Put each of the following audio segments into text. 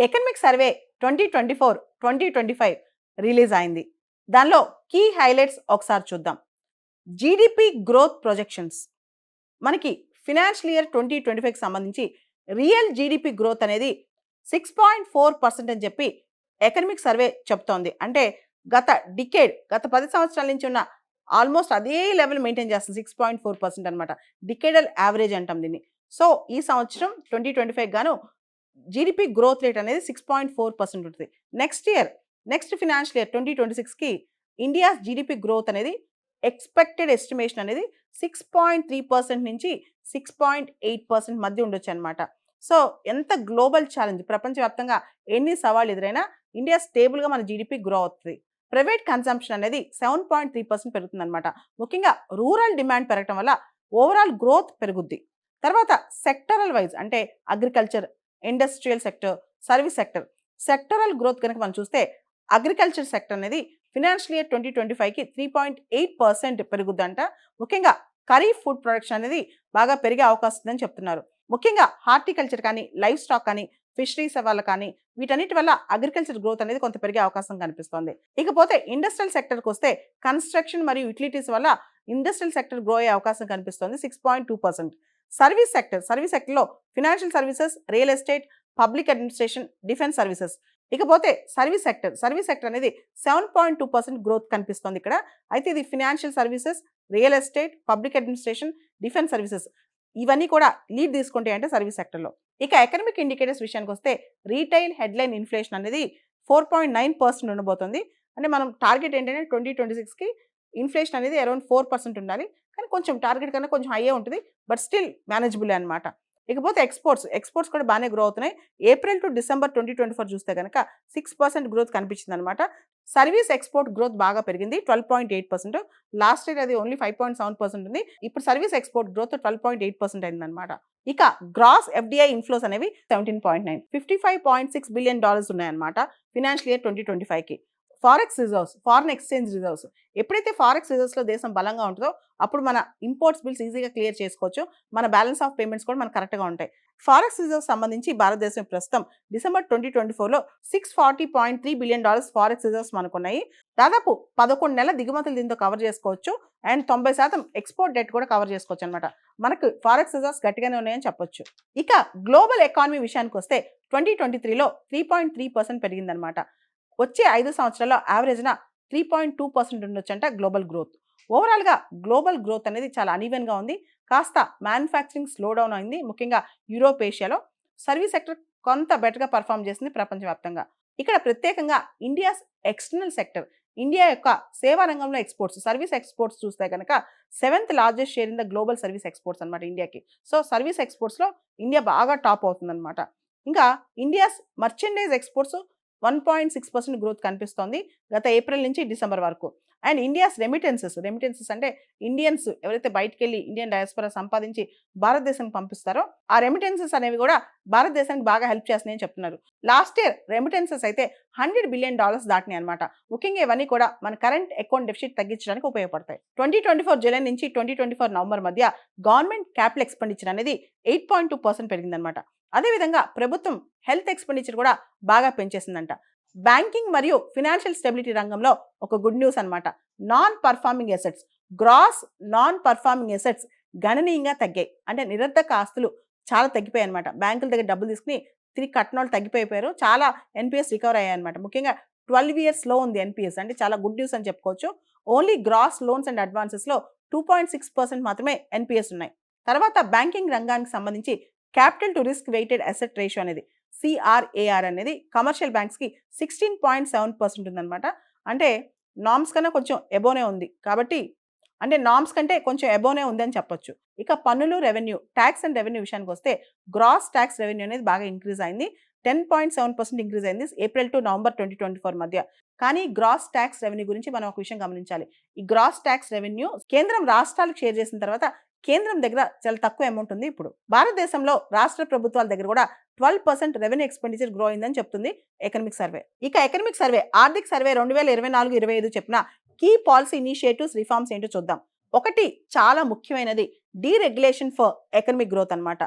Economic survey 2024-2025 release అయింది. దానిలో key highlights ఒకసారి చూద్దాం. జీడిపి గ్రోత్ ప్రొజెక్షన్స్ మనకి ఫినాన్షియల్ ఇయర్ 2025కి సంబంధించి రియల్ జీడిపి గ్రోత్ అనేది 6.4% అని చెప్పి ఎకనమిక్ సర్వే చెప్తోంది. అంటే గత 10 సంవత్సరాల నుంచి ఉన్న ఆల్మోస్ట్ అదే లెవెల్ మెయింటైన్ చేస్తుంది. 6.4% అనమాట. డికేడల్ యావరేజ్ అంటాం దీన్ని. సో ఈ సంవత్సరం 2025 గాను జీడిపి గ్రోత్ రేట్ అనేది 6.4% ఉంటుంది. నెక్స్ట్ ఫినాన్షియల్ ఇయర్ 2026కి ఇండియా జీడిపి గ్రోత్ అనేది ఎక్స్పెక్టెడ్ ఎస్టిమేషన్ అనేది 6.3% నుంచి 6.8% మధ్య ఉండొచ్చు అనమాట. సో ఎంత గ్లోబల్ ఛాలెంజ్, ప్రపంచవ్యాప్తంగా ఎన్ని సవాళ్ళు ఎదురైనా ఇండియా స్టేబుల్గా మన జీడిపి గ్రో అవుతుంది. ప్రైవేట్ కన్సంప్షన్ అనేది 7.3% పెరుగుతుంది అనమాట. ముఖ్యంగా రూరల్ డిమాండ్ పెరగడం వల్ల ఓవరాల్ గ్రోత్ పెరుగుద్ది. తర్వాత సెక్టరల్ వైజ్ అంటే agriculture, industrial sector, service sectoral growth కనుక మనం చూస్తే అగ్రికల్చర్ సెక్టర్ అనేది ఫినాన్షియల్ ఇయర్ 2025కి 3.8% పెరుగుద్దంట. ముఖ్యంగా ఖరీఫ్ ఫుడ్ ప్రొడక్షన్ అనేది బాగా పెరిగే అవకాశం ఉందని చెప్తున్నారు. ముఖ్యంగా హార్టికల్చర్ కానీ, లైఫ్ స్టాక్ కానీ, ఫిషరీస్ వల్ల కానీ వీటన్నిటి వల్ల అగ్రికల్చర్ గ్రోత్ అనేది కొంత పెరిగే అవకాశం కనిపిస్తోంది. ఇకపోతే ఇండస్ట్రియల్ సెక్టర్కి వస్తే కన్స్ట్రక్షన్ మరియు యూటిలిటీస్ వల్ల ఇండస్ట్రియల్ సెక్టర్ గ్రో అయ్యే అవకాశం కనిపిస్తోంది 6.2%. సర్వీస్ సెక్టర్లో financial services, real estate, public administration, defence services. ఇకపోతే సర్వీస్ సెక్టర్ అనేది 7.2% గ్రోత్ కనిపిస్తోంది ఇక్కడ. అయితే ఇది financial services, real estate, public administration, defence services ఇవన్నీ కూడా లీడ్ తీసుకుంటాయి అంటే సర్వీస్ సెక్టర్లో. ఇక ఎకనమిక్ ఇండికేటర్స్ విషయానికి వస్తే రీటైల్ హెడ్లైన్ ఇన్ఫ్లేషన్ అనేది 4.9% ఉండబోతుంది. అంటే మనం టార్గెట్ ఏంటంటే 2026కి ఇన్ఫ్లేషన్ అనేది అరౌండ్ 4% ఉండాలి. కానీ కొంచెం టార్గెట్ కన్నా కొంచెం హైయే ఉంటుంది. బట్ స్టిల్ మేనేజబుల్ అనమాట. ఇకపోతే ఎక్స్పోర్ట్స్ కూడా బాగానే గ్రో అవుతున్నాయి. ఏప్రిల్ టు డిసెంబర్ 2024 చూస్తే కనుక 6% గ్రోత్ కనిపించింది అనమాట. సర్వీస్ ఎక్స్పోర్ట్ గ్రోత్ బాగా పెరిగింది 12.8%. లాస్ట్ ఇయర్ అది ఓన్లీ 5.7% ఉంది. ఇప్పుడు సర్వీస్ ఎక్స్పోర్ట్ గ్రోత్ 12.8% అయిందనమాట. ఇక గ్రాస్ ఎఫ్డిఐ ఇన్ఫ్లోస్ అనేవి 17.9 $55.6 బిలియన్ ఉన్నాయన్నమాట ఫినాన్షియల్ ఇయర్ 2025కి. ఫారెన్ ఎక్స్చేంజ్ రిజర్వ్స్ ఎప్పుడైతే ఫారెక్స్ రిజర్వ్స్లో దేశం బలంగా ఉంటుందో అప్పుడు మన ఇంపోర్ట్స్ బిల్స్ ఈజీగా క్లియర్ చేసుకోవచ్చు. మన బ్యాలెన్స్ ఆఫ్ పేమెంట్స్ కూడా మనకు కరెక్ట్గా ఉంటాయి. ఫారెక్స్ రిజర్వ్స్ సంబంధించి భారతదేశం ప్రస్తుతం డిసెంబర్ 2024లో $640.3 బిలియన్ ఫారెక్స్ రిజర్వ్స్ మనకున్నాయి. దాదాపు 11 నెలల దిగుమతులు దీంతో కవర్ చేసుకోవచ్చు. అండ్ 90% ఎక్స్పోర్ట్ డెట్ కూడా కవర్ చేసుకోవచ్చు అనమాట. మనకు ఫారెక్స్ రిజర్వ్స్ గట్టిగానే ఉన్నాయని చెప్పొచ్చు. ఇక గ్లోబల్ ఎకానమీ విషయానికి వస్తే 2023లో 3.3% పెరిగిందనమాట. వచ్చే 5 సంవత్సరాల్లో యావరేజ్న 3.2% ఉండొచ్చంట గ్లోబల్ గ్రోత్. ఓవరాల్గా గ్లోబల్ గ్రోత్ అనేది చాలా అనీవెన్గా ఉంది. కాస్త మ్యానుఫ్యాక్చరింగ్ స్లో డౌన్ అయింది. ముఖ్యంగా యూరోప్, ఏషియాలో. సర్వీస్ సెక్టర్ కొంత బెటర్గా పర్ఫామ్ చేసింది ప్రపంచవ్యాప్తంగా. ఇక్కడ ప్రత్యేకంగా ఇండియాస్ ఎక్స్టర్నల్ సెక్టర్, ఇండియా యొక్క సేవా రంగంలో సర్వీస్ ఎక్స్పోర్ట్స్ చూస్తే కనుక 7th largest share in the global service exports అనమాట ఇండియాకి. సో సర్వీస్ ఎక్స్పోర్ట్స్లో ఇండియా బాగా టాప్ అవుతుందన్నమాట. ఇంకా ఇండియాస్ మర్చెండైజ్ ఎక్స్పోర్ట్స్ 1.6% గ్రోత్ కనిపిస్తోంది గత ఏప్రిల్ నుంచి డిసెంబర్ వరకు. అండ్ ఇండియాస్ రెమిటెన్సెస్ అంటే ఇండియన్స్ ఎవరైతే బయటికి వెళ్ళి ఇండియన్ డయాస్పరా సంపాదించి భారతదేశానికి పంపిస్తారో ఆ రెమిటెన్సెస్ అనేవి కూడా భారతదేశానికి బాగా హెల్ప్ చేస్తున్నాయని చెప్తున్నారు. లాస్ట్ ఇయర్ రెమిటెన్సెస్ అయితే $100 బిలియన్ దాటినాయి అనమాట. ముఖ్యంగా ఇవన్నీ కూడా మన కరెంట్ అకౌంట్ డెఫిసిట్ తగ్గించడానికి ఉపయోగపడతాయి. 2024 జూలై నుంచి 2024 నవంబర్ మధ్య గవర్నమెంట్ క్యాపిటల్ ఎక్స్పెండిచర్ అనేది 8.2% పెరిగిందనమాట. అదేవిధంగా ప్రభుత్వం హెల్త్ ఎక్స్పెండిచర్ కూడా బాగా పెంచేసిందంట. బ్యాంకింగ్ మరియు ఫినాన్షియల్ స్టెబిలిటీ రంగంలో ఒక గుడ్ న్యూస్ అనమాట. గ్రాస్ నాన్ పర్ఫార్మింగ్ ఎసెట్స్ గణనీయంగా తగ్గాయి. అంటే నిరర్ధక ఆస్తులు చాలా తగ్గిపోయాయి అనమాట. బ్యాంకుల దగ్గర డబ్బులు తీసుకుని తిరిగి కట్టిన వాళ్ళు తగ్గిపోయారు. చాలా ఎన్పిఎస్ రికవర్ అయ్యాయి అనమాట. ముఖ్యంగా 12 years లో ఉంది ఎన్పిఎస్. అంటే చాలా గుడ్ న్యూస్ అని చెప్పుకోవచ్చు. ఓన్లీ గ్రాస్ లోన్స్ అండ్ అడ్వాన్సెస్లో 2.6% మాత్రమే ఎన్పిఎస్ ఉన్నాయి. తర్వాత బ్యాంకింగ్ రంగానికి సంబంధించి capital to risk weighted asset ratio అనేది CRAR అనేది కమర్షియల్ బ్యాంక్స్కి 16.7% ఉందన్నమాట. అంటే నామ్స్ కన్నా కొంచెం ఎబోనే ఉంది. కాబట్టి అంటే నామ్స్ కంటే కొంచెం ఎబోనే ఉంది అని చెప్పొచ్చు. ఇక పన్నులు, ట్యాక్స్ అండ్ రెవెన్యూ విషయానికి వస్తే గ్రాస్ ట్యాక్స్ రెవెన్యూ అనేది బాగా ఇంక్రీజ్ అయింది. 10.7% ఇంక్రీజ్ అయింది ఏప్రిల్ టు నవంబర్ 2024 మధ్య. కానీ గ్రాస్ ట్యాక్స్ రెవెన్యూ గురించి మనం ఒక విషయం గమనించాలి. ఈ గ్రాస్ ట్యాక్స్ రెవెన్యూ కేంద్రం రాష్ట్రాలకు షేర్ చేసిన తర్వాత కేంద్రం దగ్గర చాలా తక్కువ అమౌంట్ ఉంది. ఇప్పుడు భారతదేశంలో రాష్ట్ర ప్రభుత్వాల దగ్గర కూడా 12% రెవెన్యూ ఎక్స్పెండిచర్ గ్రో అయిందని చెప్తుంది ఎకనమిక్ సర్వే. ఇక ఎకనమిక్ సర్వే ఆర్థిక సర్వే 2024-25 చెప్పిన కీ పాలసీ ఇనిషియేటివ్స్, రిఫార్మ్స్ ఏంటో చూద్దాం. ఒకటి చాలా ముఖ్యమైనది డీరెగ్యులేషన్ ఫర్ ఎకనమిక్ గ్రోత్ అనమాట.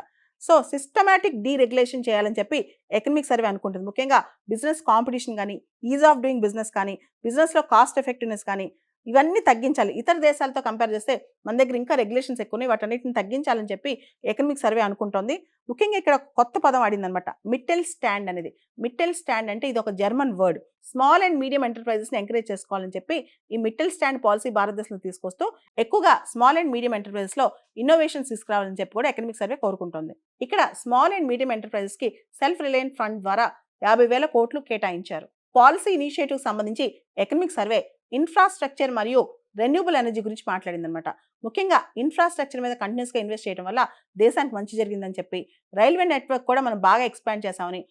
సో సిస్టమాటిక్ డీరెగ్యులేషన్ చేయాలని చెప్పి ఎకనమిక్ సర్వే అనుకుంటుంది. ముఖ్యంగా బిజినెస్ కాంపిటీషన్ కానీ, ఈజ్ ఆఫ్ డూయింగ్ బిజినెస్ కానీ, బిజినెస్లో కాస్ట్ ఎఫెక్టివ్నెస్ కానీ ఇవన్నీ తగ్గించాలి. ఇతర దేశాలతో కంపేర్ చేస్తే మన దగ్గర ఇంకా రెగ్యులేషన్స్ ఎక్కువ ఉన్నాయి. వాటన్నిటిని తగ్గించాలని చెప్పి ఎకనమిక్ సర్వే అనుకుంటోంది. ముఖ్యంగా ఇక్కడ ఒక కొత్త పదం వాడిందనమాట, మిట్టెల్ స్టాండ్ అనేది. మిట్టెల్ స్టాండ్ అంటే ఇది ఒక German word. Small and medium ఎంటర్ప్రైజెస్ని ఎంకరేజ్ చేసుకోవాలని చెప్పి ఈ మిట్టెల్ స్టాండ్ పాలసీ భారతదేశంలో తీసుకొస్తూ ఎక్కువగా స్మాల్ అండ్ మీడియం ఎంటర్ప్రైజెస్లో ఇన్నోవేషన్స్ తీసుకురావాలని చెప్పి కూడా ఎకనమిక్ సర్వే కోరుకుంటోంది. ఇక్కడ స్మాల్ అండ్ మీడియం ఎంటర్ప్రైజెస్కి సెల్ఫ్ రిలయన్స్ ఫండ్ ద్వారా 50,000 కోట్లు కేటాయించారు. పాలసీ ఇనిషియేటివ్ సంబంధించి ఎకనమిక్ సర్వే ఇన్ఫ్రాస్ట్రక్చర్ మరియు రెన్యూబుల్ ఎనర్జీ గురించి మాట్లాడిందనమాట. ముఖ్యంగా ఇన్ఫ్రాస్ట్రక్చర్ మీద కంటిన్యూస్గా ఇన్వెస్ట్ చేయడం వల్ల దేశానికి మంచి జరిగిందని చెప్పి, రైల్వే నెట్వర్క్ కూడా మనం బాగా ఎక్స్పాండ్ చేశామని,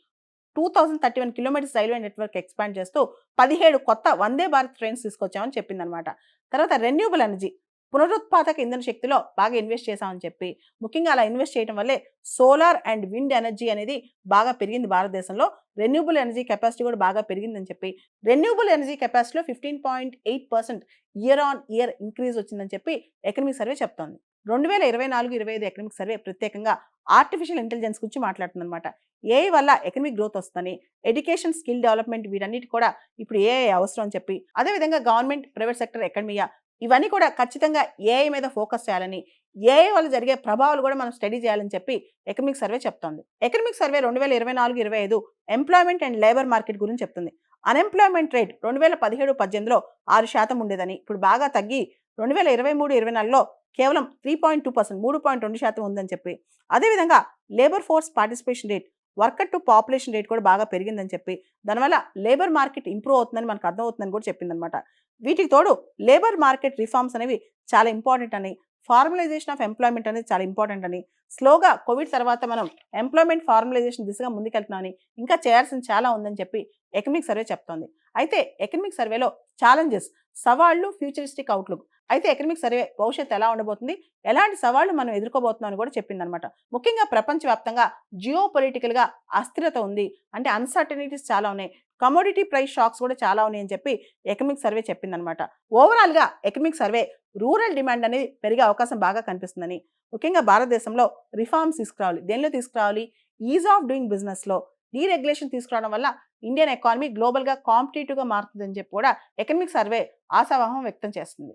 2031 కిలోమీటర్స్ రైల్వే నెట్వర్క్ ఎక్స్పాండ్ చేస్తూ 17 కొత్త వందే భారత్ ట్రైన్స్ తీసుకొచ్చామని చెప్పిందనమాట. తర్వాత రెన్యూబుల్ ఎనర్జీ, పునరుత్పాదక ఇంధన శక్తిలో బాగా ఇన్వెస్ట్ చేశామని చెప్పి, ముఖ్యంగా అలా ఇన్వెస్ట్ చేయడం వల్లే సోలార్ అండ్ విండ్ ఎనర్జీ అనేది బాగా పెరిగింది భారతదేశంలో. రెన్యూబుల్ ఎనర్జీ కెపాసిటీ కూడా బాగా పెరిగిందని చెప్పి, రెన్యూబుల్ ఎనర్జీ కెపాసిటీలో 15.8% ఇయర్ ఆన్ ఇయర్ ఇంక్రీజ్ వచ్చిందని చెప్పి ఎకనమిక్ సర్వే చెప్తోంది. 2024-25 ఎకనమిక్ సర్వే ప్రత్యేకంగా ఆర్టిఫిషియల్ ఇంటెలిజెన్స్ గురించి మాట్లాడుతుందన్నమాట. ఏఐ వల్ల ఎకనమిక్ గ్రోత్ వస్తుందని, ఎడ్యుకేషన్, స్కిల్ డెవలప్మెంట్ వీటన్నిటి కూడా ఇప్పుడు ఏఐ అవసరం అని చెప్పి, అదేవిధంగా గవర్నమెంట్, ప్రైవేట్ సెక్టర్, ఎకడమియా ఇవన్నీ కూడా ఖచ్చితంగా ఏఐ మీద ఫోకస్ చేయాలని, ఏఐ వల్ల జరిగే ప్రభావాలు కూడా మనం స్టడీ చేయాలని చెప్పి ఎకనమిక్ సర్వే చెప్తోంది. Economic survey 2024-25 employment and labour market గురించి చెప్తుంది. అన్ఎంప్లాయ్మెంట్ రేట్ 2017-18లో 6% ఉండేదని ఇప్పుడు బాగా తగ్గి 2023-24లో కేవలం 3.2%, 3.2% ఉందని చెప్పి, అదేవిధంగా labour force participation rate, worker to population rate కూడా బాగా పెరిగిందని చెప్పి, దానివల్ల లేబర్ మార్కెట్ ఇంప్రూవ్ అవుతుందని మనకు అర్థమవుతుందని కూడా చెప్పిందనమాట. వీటికి తోడు లేబర్ మార్కెట్ రిఫార్మ్స్ అనేవి చాలా ఇంపార్టెంట్ అని, ఫార్మలైజేషన్ ఆఫ్ ఎంప్లాయ్మెంట్ అనేది చాలా ఇంపార్టెంట్ అని, స్లోగా కోవిడ్ తర్వాత మనం ఎంప్లాయ్మెంట్ ఫార్మలైజేషన్ దిశగా ముందుకెళ్తున్నామని, ఇంకా చేయాల్సింది చాలా ఉందని చెప్పి ఎకనమిక్ సర్వే చెప్తోంది. అయితే ఎకనమిక్ సర్వేలో ఛాలెంజెస్, సవాళ్లు, ఫ్యూచరిస్టిక్ అవుట్లుక్. అయితే ఎకనమిక్ సర్వే భవిష్యత్తు ఎలా ఉండబోతుంది, ఎలాంటి సవాళ్లు మనం ఎదుర్కోబోతున్నాం అని కూడా చెప్పిందనమాట. ముఖ్యంగా ప్రపంచవ్యాప్తంగా జియో పొలిటికల్గా అస్థిరత ఉంది, అంటే అన్సర్టనిటీస్ చాలా ఉన్నాయి, కమోడిటీ ప్రైస్ షాక్స్ కూడా చాలా ఉన్నాయి అని చెప్పి ఎకనమిక్ సర్వే చెప్పిందనమాట. ఓవరాల్గా ఎకనమిక్ సర్వే రూరల్ డిమాండ్ అనేది పెరిగే అవకాశం బాగా కనిపిస్తుందని, ముఖ్యంగా భారతదేశంలో రిఫార్మ్స్ తీసుకురావాలి. దేనిలో తీసుకురావాలి? ఈజ్ ఆఫ్ డూయింగ్ బిజినెస్లో డీరెగ్యులేషన్ తీసుకురావడం వల్ల ఇండియన్ ఎకానమీ గ్లోబల్గా కాంపిటేటివ్గా మారుతుందని చెప్పి కూడా ఎకనమిక్ సర్వే ఆశావాహం వ్యక్తం చేస్తుంది.